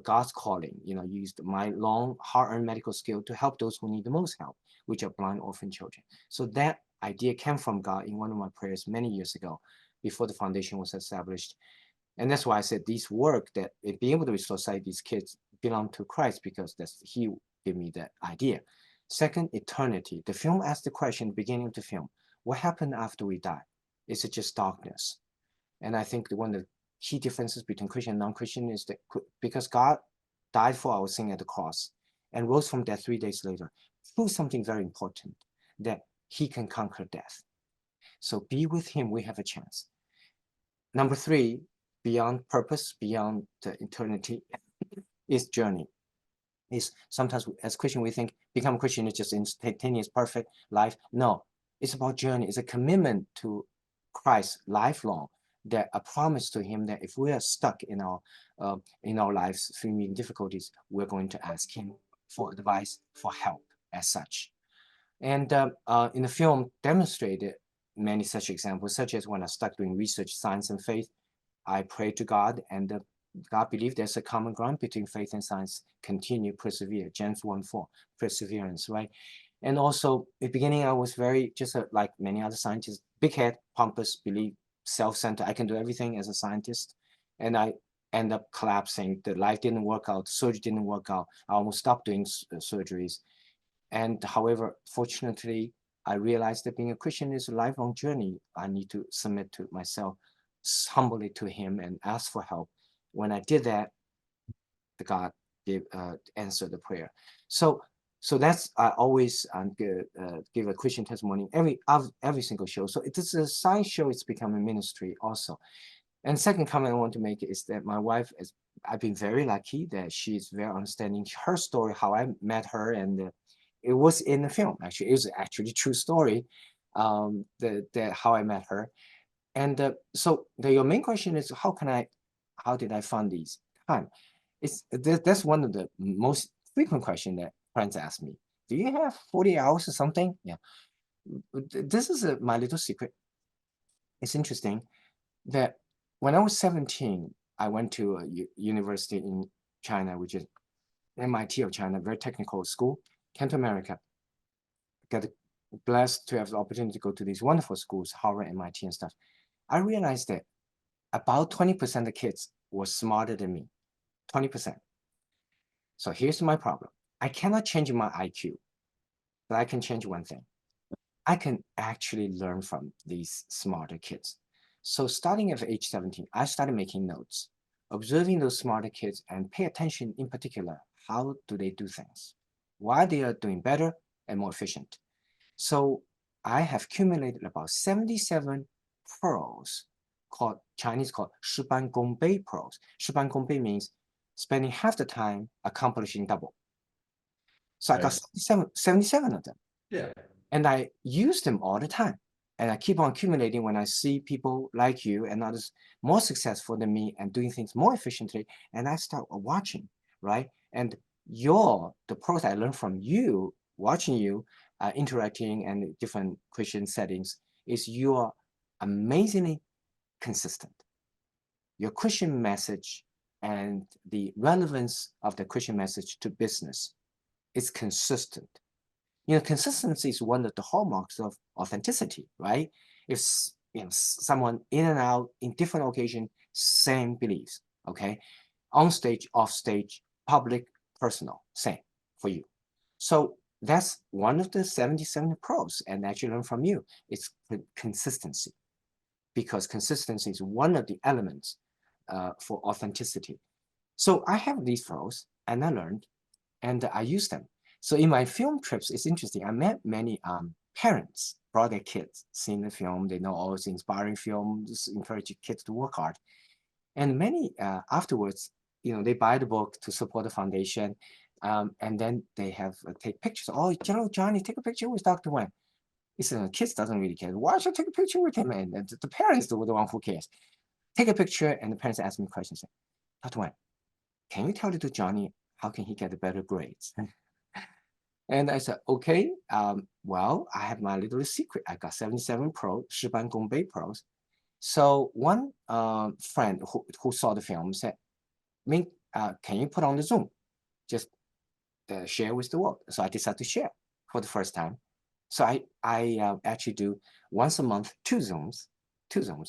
God's calling. Used my long, hard-earned medical skill to help those who need the most help, which are blind orphan children. So that idea came from God in one of my prayers many years ago, before the foundation was established. And that's why I said these work that being able to restore sight, these kids belong to Christ, because He gave me that idea. Second, eternity. The film asked the question, beginning of the film, what happened after we die? Is it just darkness? And I think one of the key differences between Christian and non-Christian is that because God died for our sin at the cross and rose from death 3 days later, proves something very important, that He can conquer death. So be with Him, we have a chance. Number three, beyond purpose, beyond the eternity, is journey. Is sometimes as Christian we think become Christian is just instantaneous, perfect life. No, it's about journey. It's a commitment to Christ lifelong. That a promise to Him that if we are stuck in our lives through difficulties, we're going to ask Him for advice, for help, as such. And in the film demonstrated many such examples, such as when I stuck doing research, science, and faith. I prayed to God, and God believed there's a common ground between faith and science. Continue, persevere. James 1:4, perseverance, right? And also, at the beginning, I was very, just like many other scientists, big head, pompous, believe, self-centered. I can do everything as a scientist. And I end up collapsing. The life didn't work out. Surgery didn't work out. I almost stopped doing surgeries. And however, fortunately, I realized that being a Christian is a lifelong journey. I need to submit to myself humbly to Him and ask for help. When I did that, the God answered the prayer. So that's I always give a Christian testimony every single show. So it is a science show. It's become a ministry also. And second comment I want to make is that my wife is. I've been very lucky that she's very understanding. Her story, how I met her, and it was in the film. Actually, it was actually a true story. The how I met her. And so your main question is how did I fund these time? That's one of the most frequent question that friends ask me. Do you have 40 hours or something? Yeah. This is my little secret. It's interesting that when I was 17, I went to a university in China, which is MIT of China, very technical school, came to America, got blessed to have the opportunity to go to these wonderful schools, Harvard, MIT, and stuff. I realized that about 20% of the kids were smarter than me, 20%. So here's my problem. I cannot change my IQ, but I can change one thing. I can actually learn from these smarter kids. So starting at age 17, I started making notes, observing those smarter kids and pay attention in particular, how do they do things? Why they are doing better and more efficient. So I have accumulated about 77 pearls called Chinese called 事半功倍 pearls. 事半功倍 means spending half the time accomplishing double. So I got 77 of them. Yeah. And I use them all the time. And I keep on accumulating when I see people like you and others more successful than me and doing things more efficiently. And I start watching, right? And the pearls I learned from you, watching you, interacting and different Christian settings, is you're amazingly consistent. Your Christian message and the relevance of the Christian message to business is consistent. Consistency is one of the hallmarks of authenticity, right? If someone in and out in different occasion, same beliefs, okay? On stage, off stage, public, personal, same for you. So that's one of the 77 pros, and actually learn from you. It's consistency, because consistency is one of the elements for authenticity. So I have these pros, and I learned, and I use them. So in my film trips, it's interesting. I met many parents, brought their kids, seen the film. They know, oh, it's inspiring film, just encourage kids to work hard. And many afterwards, they buy the book to support the foundation. And then they have take pictures. Oh, Johnny, take a picture with Dr. Wang. He said, the kids doesn't really care. Why should I take a picture with him? And the parents are the one who cares. Take a picture, and the parents ask me questions. Dr. Wang, can you tell little Johnny how can he get better grades? And I said, okay, well, I have my little secret. I got 77 Pro, 10公杯 Pros. So one friend who saw the film said, Ming, can you put on the Zoom? Just share with the world. So I decided to share for the first time. So I actually do once a month, two Zooms.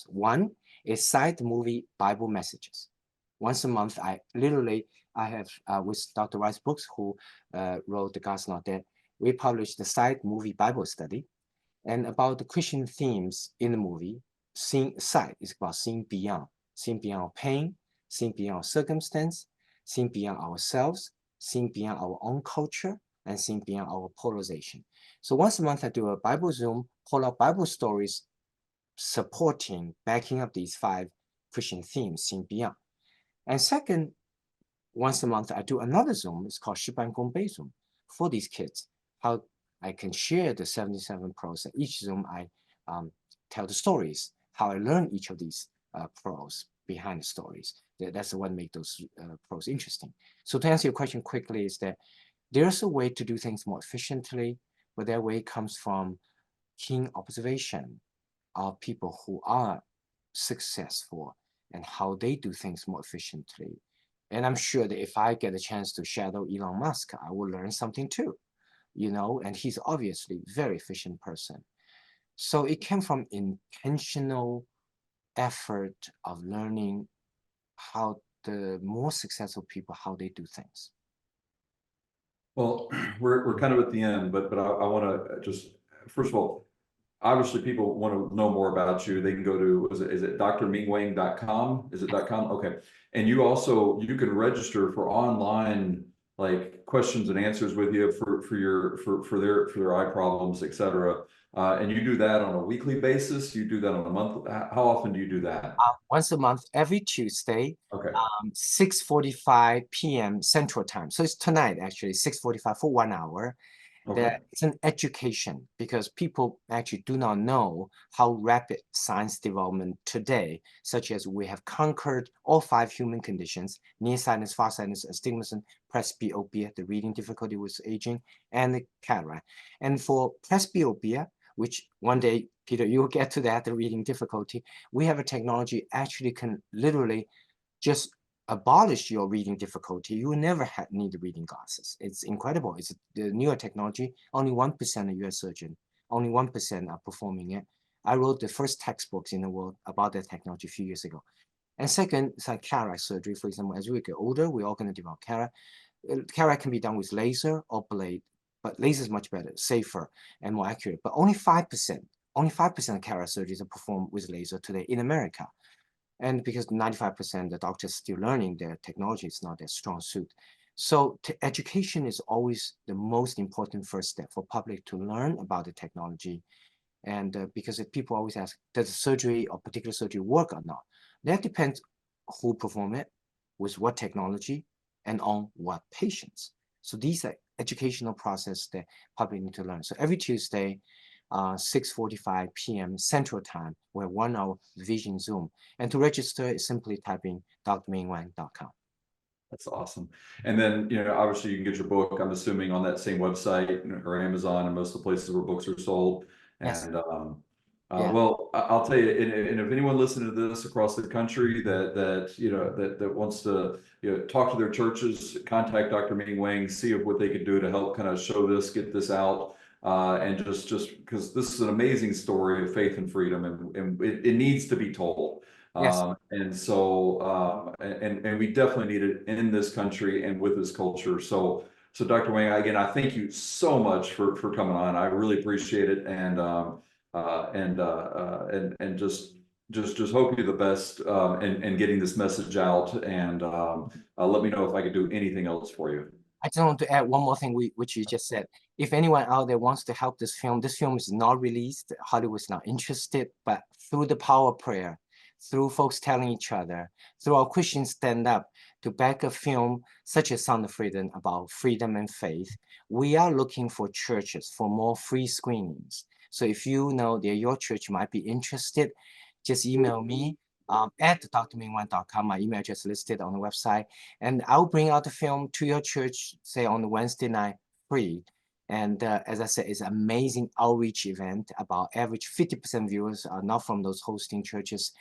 One is side movie Bible messages. Once a month, I have with Dr. Rice Books, who wrote The God's Not Dead, we published the side movie Bible study, and about the Christian themes in the movie. Side is about seeing beyond pain, seeing beyond circumstance, seeing beyond ourselves, seeing beyond our own culture, and seeing beyond our polarization. So once a month, I do a Bible Zoom, pull out Bible stories, backing up these 5 Christian themes, seeing beyond. And second, once a month, I do another Zoom. It's called 10公杯 Zoom for these kids. How I can share the 77 pros. Each Zoom, I tell the stories, how I learn each of these pros behind the stories. That's what makes those pros interesting. So to answer your question quickly, is that there's a way to do things more efficiently, but that way comes from keen observation of people who are successful and how they do things more efficiently. And I'm sure that if I get a chance to shadow Elon Musk, I will learn something too, and he's obviously a very efficient person. So it came from intentional effort of learning how the more successful people, how they do things. Well, we're kind of at the end, but I want to just, first of all, obviously people want to know more about you. They can go to, is it drmingwang.com? Is it .com? Okay. And you can register for online, like, questions and answers with you for their eye problems, etc. And you do that on a weekly basis? You do that on a month? How often do you do that? Once a month, every Tuesday, Okay. 6:45 p.m. Central Time. So it's tonight, actually, 6:45 for 1 hour. Okay. It's an education, because people actually do not know how rapid science development today, such as we have conquered all 5 human conditions: nearsightedness, farsightedness, astigmatism, presbyopia, the reading difficulty with aging, and the cataract. And for presbyopia, which one day, Peter, you'll get to that, the reading difficulty, we have a technology actually can literally just abolish your reading difficulty. You will never need the reading glasses. It's incredible. It's the newer technology. Only 1% of US surgeons, only 1% are performing it. I wrote the first textbooks in the world about that technology a few years ago. And second, it's like cataract surgery. For example, as we get older, we're all going to develop cataract. Cataract can be done with laser or blade, but laser is much better, safer, and more accurate. But only 5% of cataract surgeries are performed with laser today in America. And because 95% the doctors still learning, their technology is not their strong suit. So education is always the most important first step for public to learn about the technology. And because if people always ask, does the surgery or particular surgery work or not? That depends who perform it, with what technology, and on what patients. So these are educational process that public need to learn. So every Tuesday, 6:45 p.m. Central Time, we're 1 hour vision Zoom. And to register, simply type in drmingwang.com. That's awesome. And then, obviously you can get your book, I'm assuming, on that same website or Amazon and most of the places where books are sold. Yes. And Yeah. well, I'll tell you, and if anyone listening to this across the country that wants to talk to their churches, contact Dr. Ming Wang, see what they could do to help kind of show this, get this out. and just because this is an amazing story of faith and freedom, and it needs to be told. Yes. And so, and we definitely need it in this country and with this culture. So, Dr. Wang, again, I thank you so much for coming on. I really appreciate it, and just hope you the best in getting this message out. And let me know if I could do anything else for you. I just want to add one more thing, which you just said. If anyone out there wants to help this film is not released. Hollywood is not interested, but through the power of prayer, through folks telling each other, through our Christians stand up to back a film such as Sound of Freedom about freedom and faith, we are looking for churches for more free screenings. So if you know that your church might be interested, just email me at drmingwang.com. My email address is listed on the website, and I'll bring out the film to your church, say on the Wednesday night free. And as I said, it's an amazing outreach event. About average 50% viewers are not from those hosting churches.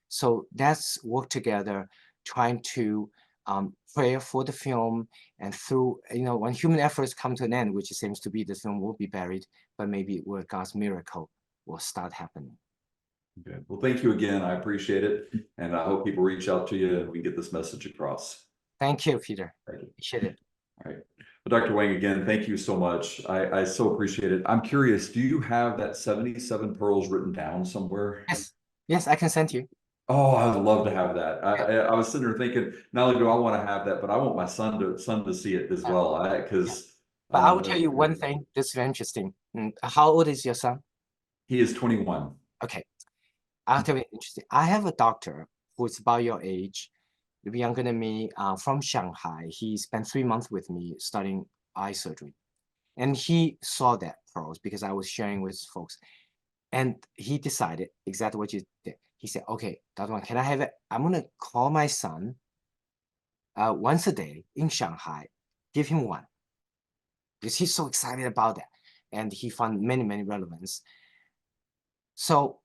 So that's work together, trying to pray for the film, and through, when human efforts come to an end, which it seems to be, this film will be buried, but maybe where God's miracle will start happening. Okay. Well, thank you again. I appreciate it. And I hope people reach out to you and we can get this message across. Thank you, Peter. Thank you. Appreciate it. All right. Well, Dr. Wang, again, thank you so much. I so appreciate it. I'm curious, do you have that 77 pearls written down somewhere? Yes. Yes, I can send you. Oh, I would love to have that. I was sitting there thinking, not only do I want to have that, but I want my son to see it as well. But I will tell you one thing. This is very interesting. How old is your son? He is 21. Okay. I'll tell you interesting. I have a doctor who is about your age, younger than me, from Shanghai. He spent 3 months with me studying eye surgery. And he saw that pearls because I was sharing with folks. And he decided exactly what you did. He said, okay, Dr. Wang, can I have it? I'm going to call my son once a day in Shanghai, give him one. Because he's so excited about that. And he found many, many relevance. So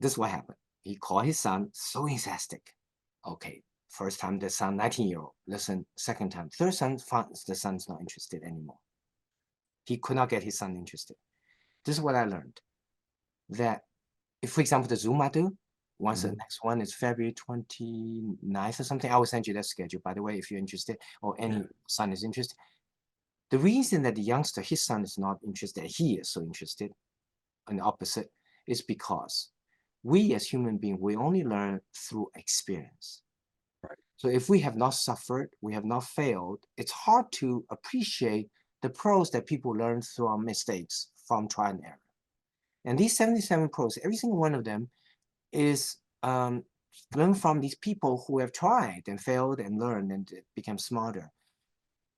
this is what happened. He called his son, so enthusiastic. Okay, first time the son, 19-year-old, listen, second time, third time, the son's not interested anymore. He could not get his son interested. This is what I learned. That if, for example, the Zoom I do, once the next one is February 29th or something, I will send you that schedule, by the way, if you're interested, or any son is interested. The reason that the youngster, his son is not interested, he is so interested, and the opposite, is because we as human beings, we only learn through experience. Right. So if we have not suffered, we have not failed, it's hard to appreciate the pros that people learn through our mistakes from trial and error. And these 77 pros, every single one of them is learned from these people who have tried and failed and learned and become smarter.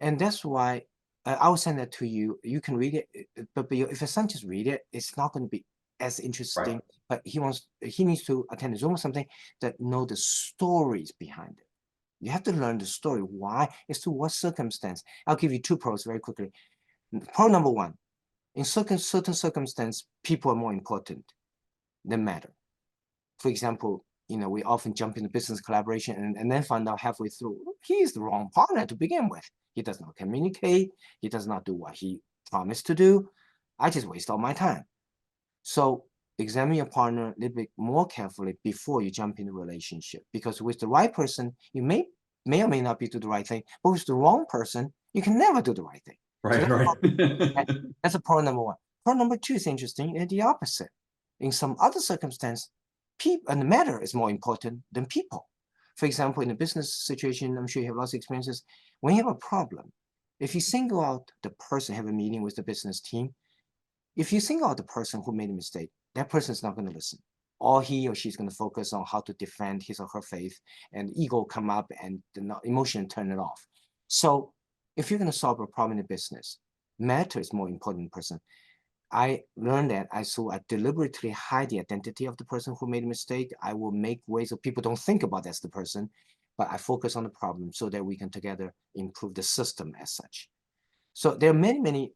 And that's why I'll send that to you. You can read it, but if your son just read it, it's not going to be as interesting. Right. But he needs to attend a Zoom or something that know the stories behind it. You have to learn the story. Why? As to what circumstance. I'll give you 2 pros very quickly. Pro number 1, in certain circumstances, people are more important than matter. For example, we often jump into business collaboration and then find out halfway through, he is the wrong partner to begin with. He does not communicate. He does not do what he promised to do. I just waste all my time. So examine your partner a little bit more carefully before you jump into a relationship. Because with the right person, you may or may not be do the right thing. But with the wrong person, you can never do the right thing. Right, so right. That's a pro number 1. Pro number 2 is interesting, and the opposite. In some other circumstance, people and the matter is more important than people. For example, in a business situation, I'm sure you have lots of experiences. When you have a problem, if you single out the person, have a meeting with the business team, if you single out the person who made a mistake, that person is not going to listen. All he or she is going to focus on how to defend his or her faith, and ego come up and the emotion turn it off. So if you're going to solve a problem in a business, matter is more important than person. I learned that I deliberately hide the identity of the person who made a mistake. I will make ways so people don't think about that's the person, but I focus on the problem so that we can together improve the system as such. So there are many, many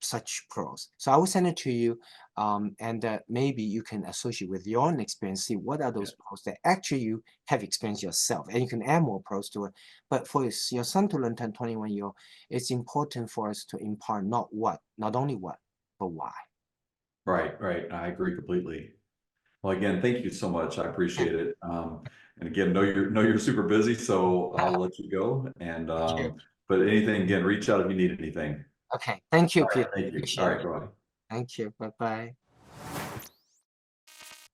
such pros. So I will send it to you, and maybe you can associate with your own experience, see what are those pros that actually you have experienced yourself, and you can add more pros to it. But for your son to learn 21-year-old, it's important for us to impart not only what, but why? Right, right. I agree completely. Well, again, thank you so much. I appreciate it. And again, know you're super busy, so I'll let you go. And Thank you. but anything, again, reach out if you need anything. Okay, thank you, All right, Peter. thank you. All Appreciate right, it. bye. Thank you. Bye-bye.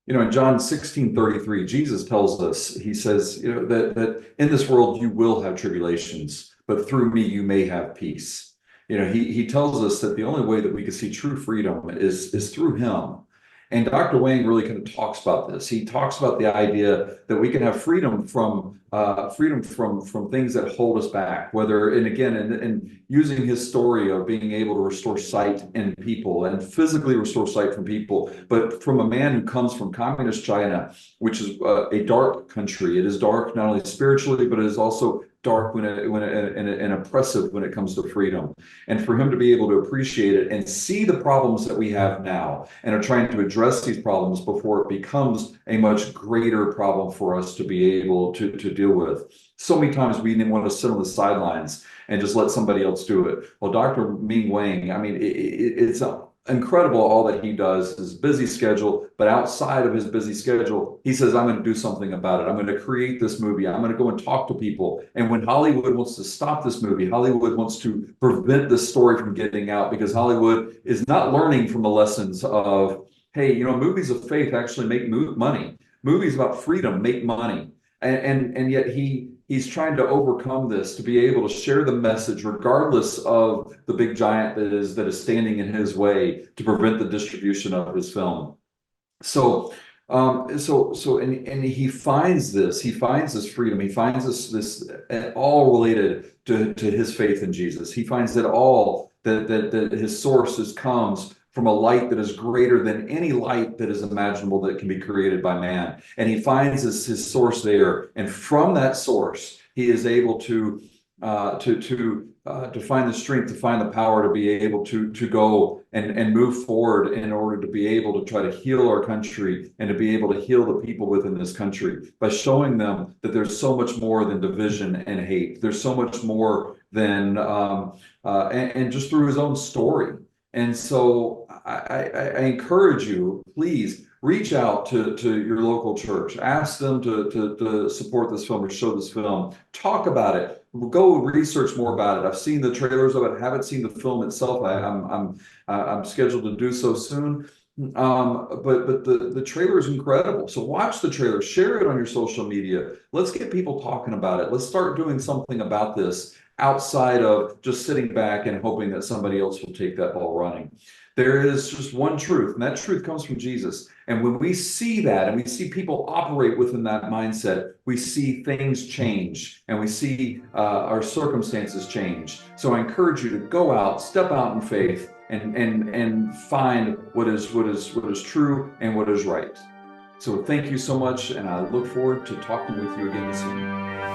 You know, in John 16:33, Jesus tells us, he says, you know, that in this world you will have tribulations, but through me you may have peace. You know, he tells us that the only way that we can see true freedom is through him. And Dr. Wang really kind of talks about this. He talks about the idea that we can have freedom from things that hold us back. Whether, and again, and using his story of being able to restore sight in people and physically restore sight from people, but from a man who comes from communist China, which is a dark country. It is dark not only spiritually, but it is also dark and oppressive when it comes to freedom. And for him to be able to appreciate it and see the problems that we have now and are trying to address these problems before it becomes a much greater problem for us to be able to deal with. So many times we didn't want to sit on the sidelines and just let somebody else do it. Well, Dr. Ming Wang, I mean, it's incredible all that he does, his busy schedule, but outside of his busy schedule, he says, I'm going to do something about it. I'm going to create this movie. I'm going to go and talk to people. And when Hollywood wants to stop this movie, Hollywood wants to prevent this story from getting out because Hollywood is not learning from the lessons of, hey, you know, movies of faith actually make money. Movies about freedom make money. And yet he's trying to overcome this to be able to share the message regardless of the big giant that is standing in his way to prevent the distribution of his film. So and he finds this freedom, he finds this all related to his faith in Jesus. He finds that all that his sources comes from a light that is greater than any light that is imaginable that can be created by man. And he finds his source there. And from that source, he is able to find the strength, to find the power to be able to go and move forward in order to be able to try to heal our country and to be able to heal the people within this country by showing them that there's so much more than division and hate. There's so much more than and just through his own story. And so I encourage you, please reach out to your local church. Ask them to support this film or show this film. Talk about it. Go research more about it. I've seen the trailers of it. Haven't seen the film itself. I'm scheduled to do so soon. But the trailer is incredible. So watch the trailer. Share it on your social media. Let's get people talking about it. Let's start doing something about this outside of just sitting back and hoping that somebody else will take that ball running. There is just one truth, and that truth comes from Jesus. And when we see that and we see people operate within that mindset, we see things change and we see our circumstances change. So I encourage you to go out, step out in faith, and find what is true and what is right. So thank you so much, and I look forward to talking with you again soon.